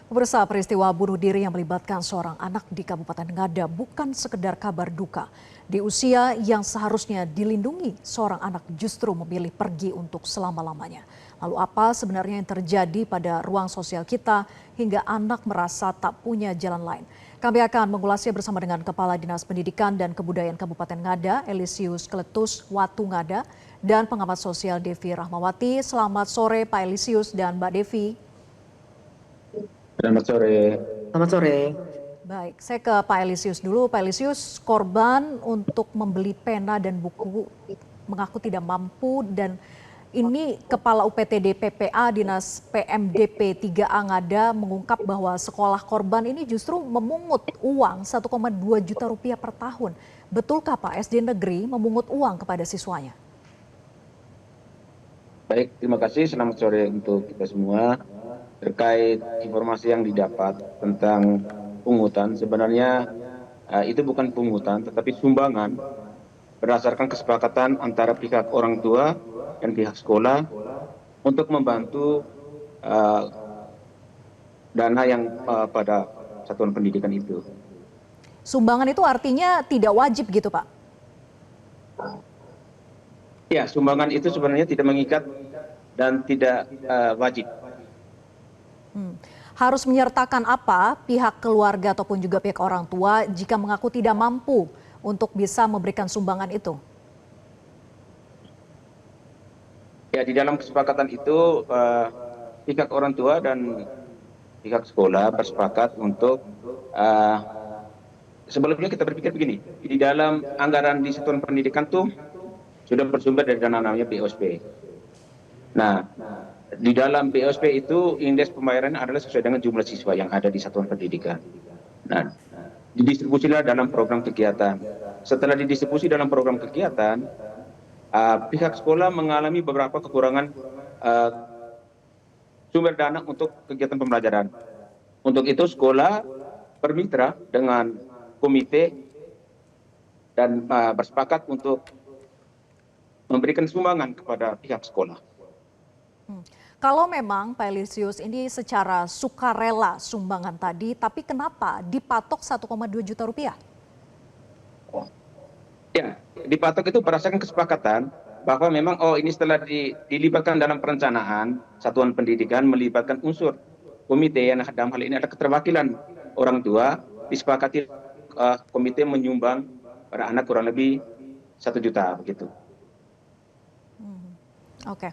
Pemirsa, peristiwa bunuh diri yang melibatkan seorang anak di Kabupaten Ngada bukan sekedar kabar duka. Di usia yang seharusnya dilindungi, seorang anak justru memilih pergi untuk selama-lamanya. Lalu apa sebenarnya yang terjadi pada ruang sosial kita hingga anak merasa tak punya jalan lain? Kami akan mengulasnya bersama dengan Kepala Dinas Pendidikan dan Kebudayaan Kabupaten Ngada, Elisius Kletus Watu Ngada, dan pengamat sosial Devi Rahmawati. Selamat sore Pak Elisius dan Mbak Devi. Selamat sore. Selamat sore. Baik, saya ke Pak Elisius dulu. Pak Elisius, korban untuk membeli pena dan buku mengaku tidak mampu dan ini Kepala UPTD PPA Dinas PMDP 3A Ngada mengungkap bahwa sekolah korban ini justru memungut uang 1,2 juta rupiah per tahun. Betulkah Pak SD negeri memungut uang kepada siswanya? Baik, terima kasih. Selamat sore untuk kita semua. Terkait informasi yang didapat tentang pungutan, sebenarnya itu bukan pungutan, tetapi sumbangan berdasarkan kesepakatan antara pihak orang tua dan pihak sekolah untuk membantu dana yang pada satuan pendidikan itu. Sumbangan itu artinya tidak wajib gitu Pak? Ya, sumbangan itu sebenarnya tidak mengikat dan tidak wajib. Harus menyertakan apa pihak keluarga ataupun juga pihak orang tua jika mengaku tidak mampu untuk bisa memberikan sumbangan itu? Ya, di dalam kesepakatan itu pihak orang tua dan pihak sekolah bersepakat untuk sebelumnya kita berpikir begini, di dalam anggaran di satuan pendidikan tuh sudah bersumber dari dana namanya BOSP. Nah, di dalam BOSP itu indeks pembayarannya adalah sesuai dengan jumlah siswa yang ada di satuan pendidikan. Nah, didistribusilah dalam program kegiatan. Setelah didistribusi dalam program kegiatan, pihak sekolah mengalami beberapa kekurangan sumber dana untuk kegiatan pembelajaran. Untuk itu sekolah bermitra dengan komite dan bersepakat untuk memberikan sumbangan kepada pihak sekolah. Kalau memang Pak Elisius ini secara sukarela sumbangan tadi, tapi kenapa dipatok 1,2 juta rupiah? Ya, dipatok itu berdasarkan kesepakatan bahwa memang ini setelah dilibatkan dalam perencanaan satuan pendidikan melibatkan unsur komite yang dalam hal ini ada keterwakilan orang tua, disepakati komite menyumbang pada anak kurang lebih 1 juta begitu. Oke,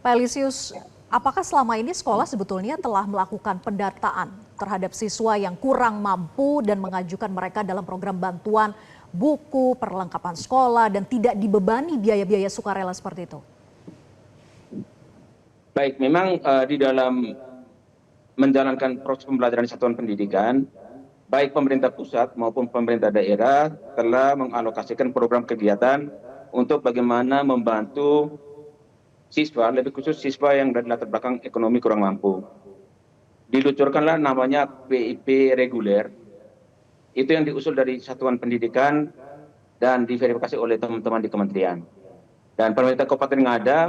Pak Elisius, apakah selama ini sekolah sebetulnya telah melakukan pendataan terhadap siswa yang kurang mampu dan mengajukan mereka dalam program bantuan buku, perlengkapan sekolah, dan tidak dibebani biaya-biaya sukarela seperti itu? Baik, memang di dalam menjalankan proses pembelajaran di satuan pendidikan, baik pemerintah pusat maupun pemerintah daerah telah mengalokasikan program kegiatan untuk bagaimana membantu siswa, lebih khusus siswa yang dari latar belakang ekonomi kurang mampu. Diluncurkanlah namanya PIP reguler, itu yang diusul dari satuan pendidikan dan diverifikasi oleh teman-teman di kementerian. Dan pemerintah Kabupaten Ngada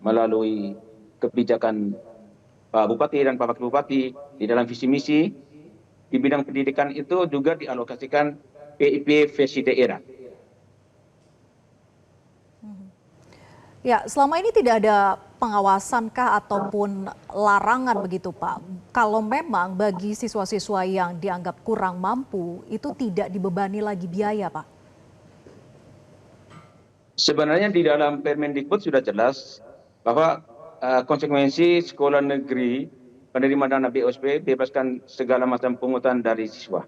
melalui kebijakan Pak Bupati dan Pak Wakil Bupati di dalam visi misi di bidang pendidikan itu juga dialokasikan PIP versi daerah. Ya, selama ini tidak ada pengawasankah ataupun larangan begitu Pak? Kalau memang bagi siswa-siswa yang dianggap kurang mampu, itu tidak dibebani lagi biaya Pak? Sebenarnya di dalam Permendikbud sudah jelas bahwa konsekuensi sekolah negeri penerima dana BOSP bebaskan segala macam pungutan dari siswa.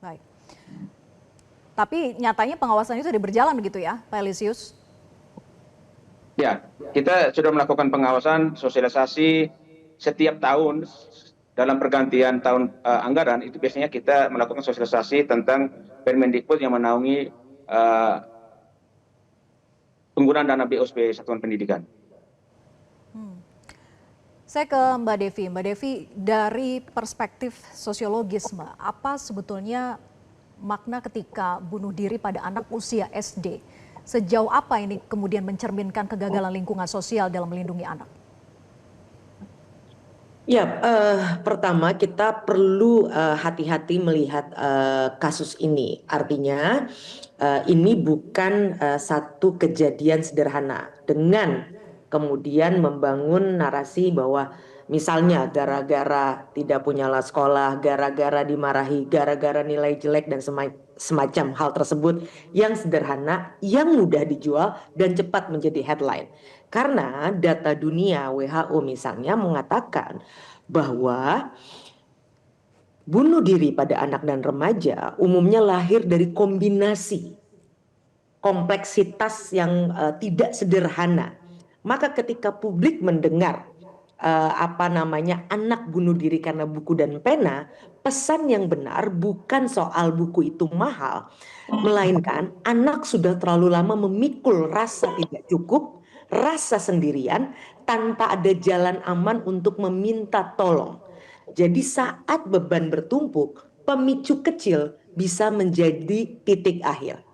Baik. Tapi nyatanya pengawasan itu tidak berjalan begitu ya, Pak Elisius? Ya, kita sudah melakukan pengawasan, sosialisasi setiap tahun dalam pergantian tahun anggaran, itu biasanya kita melakukan sosialisasi tentang Permendikbud yang menaungi penggunaan dana BOSP satuan pendidikan. Saya ke Mbak Devi. Mbak Devi, dari perspektif sosiologis, Mbak, apa sebetulnya makna ketika bunuh diri pada anak usia SD? Sejauh apa ini kemudian mencerminkan kegagalan lingkungan sosial dalam melindungi anak? Ya, pertama kita perlu hati-hati melihat kasus ini. Artinya ini bukan satu kejadian sederhana dengan kemudian membangun narasi bahwa misalnya gara-gara tidak punya sekolah, gara-gara dimarahi, gara-gara nilai jelek dan semacam hal tersebut yang sederhana, yang mudah dijual dan cepat menjadi headline. Karena data dunia WHO misalnya mengatakan bahwa bunuh diri pada anak dan remaja umumnya lahir dari kombinasi kompleksitas yang tidak sederhana. Maka ketika publik mendengar anak bunuh diri karena buku dan pena, pesan yang benar bukan soal buku itu mahal, melainkan anak sudah terlalu lama memikul rasa tidak cukup, rasa sendirian, tanpa ada jalan aman untuk meminta tolong. Jadi saat beban bertumpuk, pemicu kecil bisa menjadi titik akhir.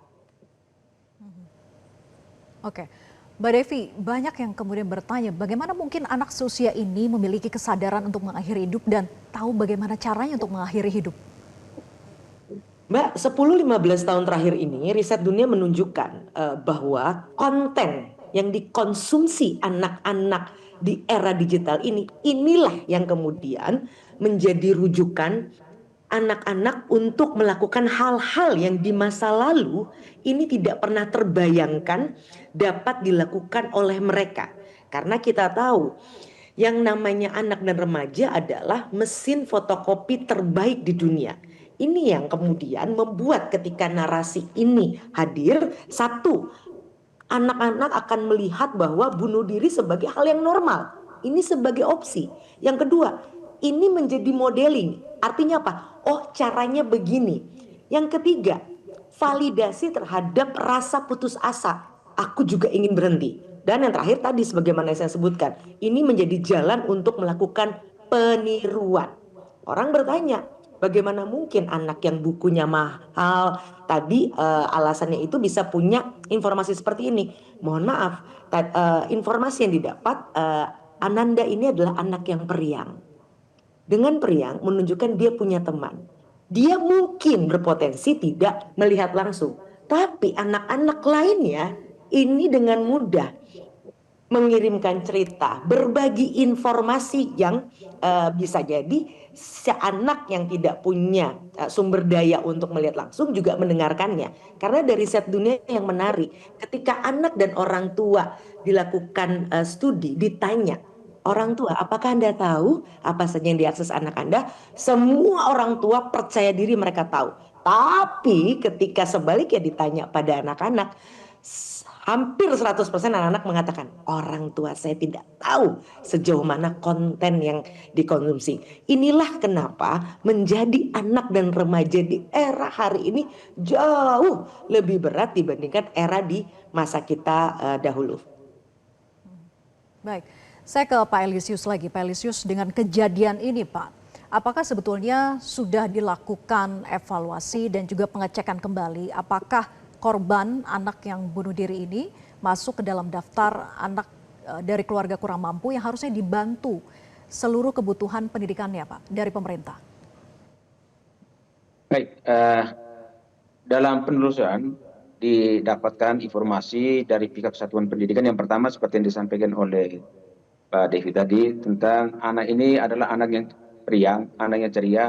Oke, Mbak Devi, banyak yang kemudian bertanya bagaimana mungkin anak seusia ini memiliki kesadaran untuk mengakhiri hidup dan tahu bagaimana caranya untuk mengakhiri hidup? Mbak, 10-15 tahun terakhir ini riset dunia menunjukkan bahwa konten yang dikonsumsi anak-anak di era digital ini, inilah yang kemudian menjadi rujukan anak-anak untuk melakukan hal-hal yang di masa lalu ini tidak pernah terbayangkan dapat dilakukan oleh mereka. Karena kita tahu yang namanya anak dan remaja adalah mesin fotokopi terbaik di dunia. Ini yang kemudian membuat ketika narasi ini hadir, satu, anak-anak akan melihat bahwa bunuh diri sebagai hal yang normal. Ini sebagai opsi. Yang kedua, ini menjadi modeling. Artinya apa? Oh, caranya begini. Yang ketiga, validasi terhadap rasa putus asa. Aku juga ingin berhenti. Dan yang terakhir tadi sebagaimana saya sebutkan, ini menjadi jalan untuk melakukan peniruan. Orang bertanya, bagaimana mungkin anak yang bukunya mahal tadi alasannya itu bisa punya informasi seperti ini? Mohon maaf, informasi yang didapat Ananda ini adalah anak yang periang. Dengan periang menunjukkan dia punya teman. Dia mungkin berpotensi tidak melihat langsung, tapi anak-anak lainnya ini dengan mudah mengirimkan cerita, berbagi informasi yang bisa jadi seanak yang tidak punya sumber daya untuk melihat langsung juga mendengarkannya. Karena dari riset dunia yang menarik, ketika anak dan orang tua dilakukan studi, ditanya, orang tua, apakah Anda tahu apa saja yang diakses anak Anda? Semua orang tua percaya diri mereka tahu. Tapi ketika sebaliknya ditanya pada anak-anak, hampir 100% anak-anak mengatakan orang tua saya tidak tahu sejauh mana konten yang dikonsumsi. Inilah kenapa menjadi anak dan remaja di era hari ini jauh lebih berat dibandingkan era di masa kita dahulu. Baik, saya ke Pak Elisius lagi. Pak Elisius, dengan kejadian ini Pak, apakah sebetulnya sudah dilakukan evaluasi dan juga pengecekan kembali apakah korban anak yang bunuh diri ini masuk ke dalam daftar anak dari keluarga kurang mampu yang harusnya dibantu seluruh kebutuhan pendidikannya Pak dari pemerintah? Baik, dalam penelusuran didapatkan informasi dari pihak satuan pendidikan. Yang pertama seperti yang disampaikan oleh Pak Devi tadi, tentang anak ini adalah anak yang periang, anak yang ceria,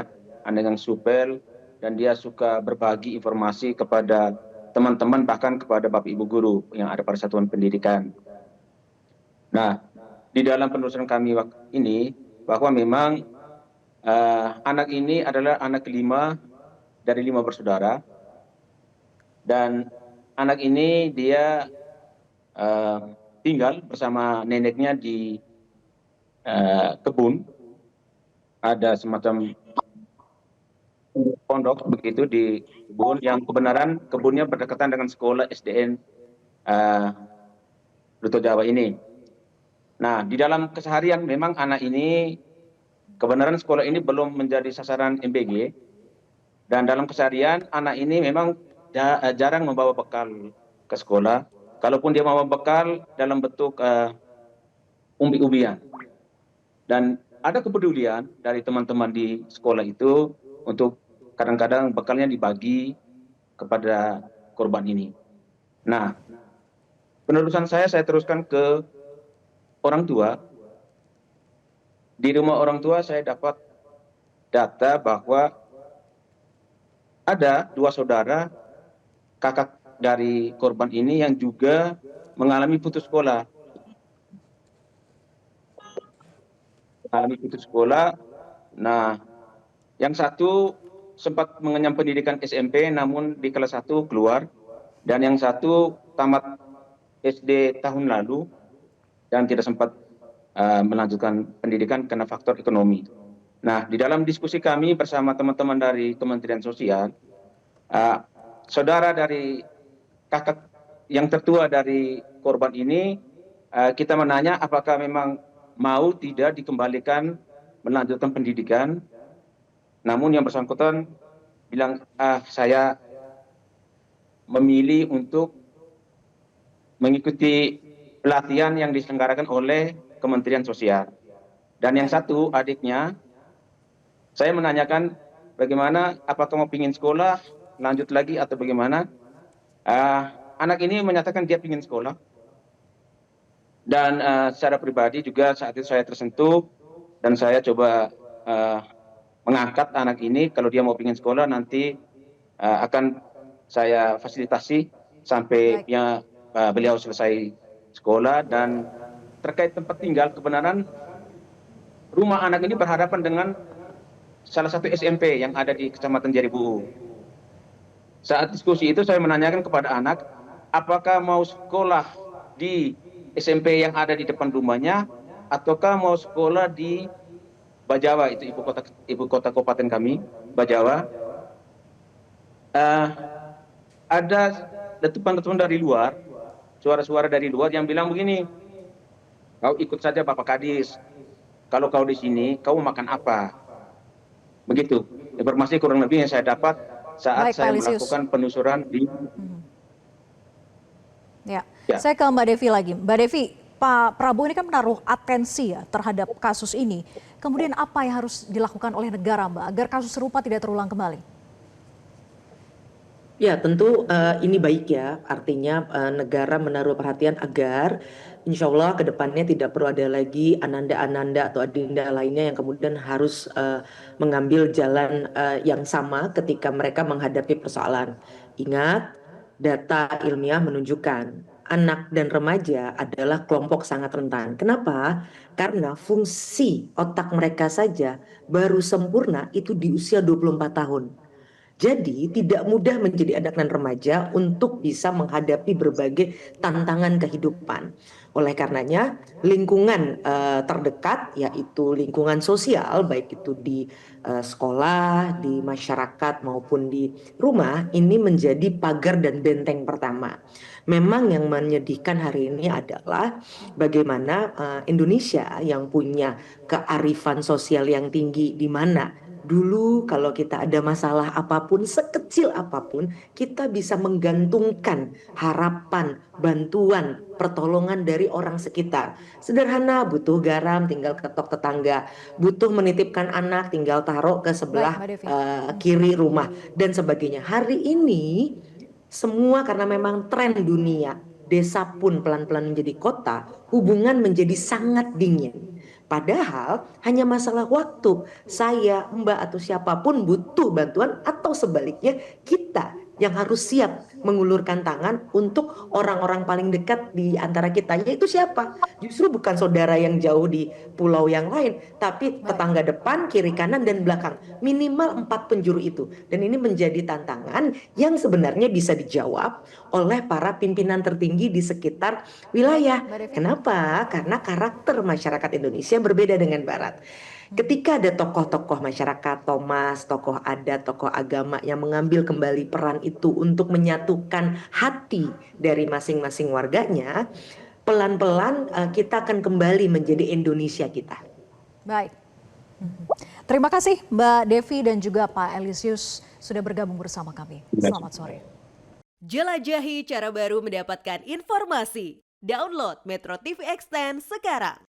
anak yang supel, dan dia suka berbagi informasi kepada teman-teman, bahkan kepada Bapak Ibu guru yang ada pada satuan pendidikan. Nah, di dalam penelusuran kami ini, bahwa memang anak ini adalah anak kelima dari 5 bersaudara, dan anak ini dia tinggal bersama neneknya di kebun, ada semacam pondok begitu di kebun, yang kebenaran kebunnya berdekatan dengan sekolah SDN Duto Jawa ini. Nah, di dalam keseharian memang anak ini, kebenaran sekolah ini belum menjadi sasaran MBG, dan dalam keseharian anak ini memang jarang membawa bekal ke sekolah. Kalaupun dia membawa bekal dalam bentuk umbi-umbian. Dan ada kepedulian dari teman-teman di sekolah itu untuk kadang-kadang bekalnya dibagi kepada korban ini. Nah, penelusuran saya teruskan ke orang tua. Di rumah orang tua saya dapat data bahwa ada 2 saudara kakak dari korban ini yang juga mengalami putus sekolah. Nah, yang satu sempat mengenyam pendidikan SMP namun di kelas 1 keluar, dan yang satu tamat SD tahun lalu dan tidak sempat melanjutkan pendidikan karena faktor ekonomi. Nah, di dalam diskusi kami bersama teman-teman dari Kementerian Sosial, saudara dari kakak yang tertua dari korban ini, kita menanya apakah memang mau tidak dikembalikan melanjutkan pendidikan. Namun yang bersangkutan bilang, saya memilih untuk mengikuti pelatihan yang diselenggarakan oleh Kementerian Sosial. Dan yang satu adiknya, saya menanyakan bagaimana, apakah mau pingin sekolah, lanjut lagi atau bagaimana. Anak ini menyatakan dia pingin sekolah. Dan secara pribadi juga saat itu saya tersentuh dan saya coba mengangkat anak ini, kalau dia mau pingin sekolah nanti akan saya fasilitasi sampai beliau selesai sekolah. Dan terkait tempat tinggal, kebenaran rumah anak ini berhadapan dengan salah satu SMP yang ada di Kecamatan Jaribuhu. Saat diskusi itu saya menanyakan kepada anak, apakah mau sekolah di SMP yang ada di depan rumahnya, ataukah mau sekolah di Bajawa, itu ibu kota kabupaten kami, Bajawa. Ada letupan-letupan dari luar, suara-suara dari luar yang bilang begini, kau ikut saja Bapak Kadis, kalau kau di sini kau makan apa, begitu informasi kurang lebih yang saya dapat saat saya melakukan penelusuran di. Ya. Saya ke Mbak Devi lagi. Mbak Devi, Pak Prabowo ini kan menaruh atensi ya terhadap kasus ini. Kemudian apa yang harus dilakukan oleh negara, Mbak, agar kasus serupa tidak terulang kembali? Ya, tentu ini baik ya, artinya negara menaruh perhatian agar insya Allah ke depannya tidak perlu ada lagi ananda-ananda atau adinda lainnya yang kemudian harus mengambil jalan yang sama ketika mereka menghadapi persoalan. Ingat, data ilmiah menunjukkan anak dan remaja adalah kelompok sangat rentan. Kenapa? Karena fungsi otak mereka saja baru sempurna itu di usia 24 tahun. Jadi tidak mudah menjadi anak dan remaja untuk bisa menghadapi berbagai tantangan kehidupan. Oleh karenanya lingkungan terdekat, yaitu lingkungan sosial, baik itu di sekolah, di masyarakat maupun di rumah, ini menjadi pagar dan benteng pertama. Memang yang menyedihkan hari ini adalah bagaimana Indonesia yang punya kearifan sosial yang tinggi, di mana dulu kalau kita ada masalah apapun, sekecil apapun, kita bisa menggantungkan harapan, bantuan, pertolongan dari orang sekitar. Sederhana, butuh garam tinggal ketok tetangga, butuh menitipkan anak tinggal taruh ke sebelah kiri rumah dan sebagainya. Hari ini semua karena memang tren dunia, desa pun pelan-pelan menjadi kota, hubungan menjadi sangat dingin. Padahal hanya masalah waktu, saya, Mbak atau siapapun butuh bantuan, atau sebaliknya kita yang harus siap mengulurkan tangan untuk orang-orang paling dekat di antara kita. Yaitu siapa? Justru bukan saudara yang jauh di pulau yang lain, tapi tetangga depan, kiri, kanan, dan belakang. Minimal 4 penjuru itu. Dan ini menjadi tantangan yang sebenarnya bisa dijawab oleh para pimpinan tertinggi di sekitar wilayah. Kenapa? Karena karakter masyarakat Indonesia berbeda dengan Barat. Ketika ada tokoh-tokoh masyarakat, Thomas, tokoh adat, tokoh agama yang mengambil kembali peran itu untuk menyatukan hati dari masing-masing warganya, pelan-pelan kita akan kembali menjadi Indonesia kita. Baik. Terima kasih Mbak Devi dan juga Pak Elisius sudah bergabung bersama kami. Selamat sore. Jelajahi cara baru mendapatkan informasi. Download Metro TV Extend sekarang.